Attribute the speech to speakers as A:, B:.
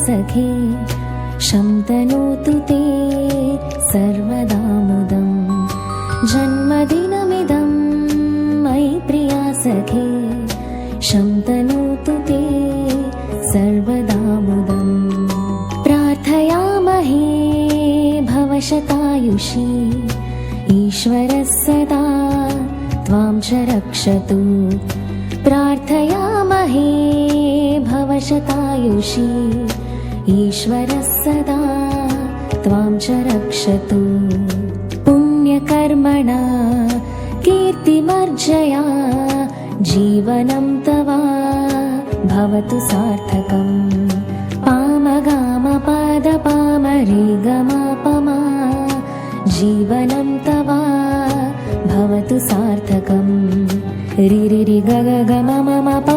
A: सखे शन्तनोतु ते सर्वदा मुदम् जन्मदिनमिदं मयि प्रिया सखे शन्तनोतु ते सर्वदा मुदम् प्रार्थयामहे भवशतायुषी ईश्वरः सदा त्वां च रक्षतु प्रार्थयामहे भवशतायुषी ईश्वरः सदा त्वां च रक्षतु पुण्यकर्मणा कीर्तिमर्जया जीवनं तव भवतु सार्थकम् पामगामपदपामरेगमापमा जीवनं तव भवतु सार्थकम् रि रि रि ग ग ग म म म प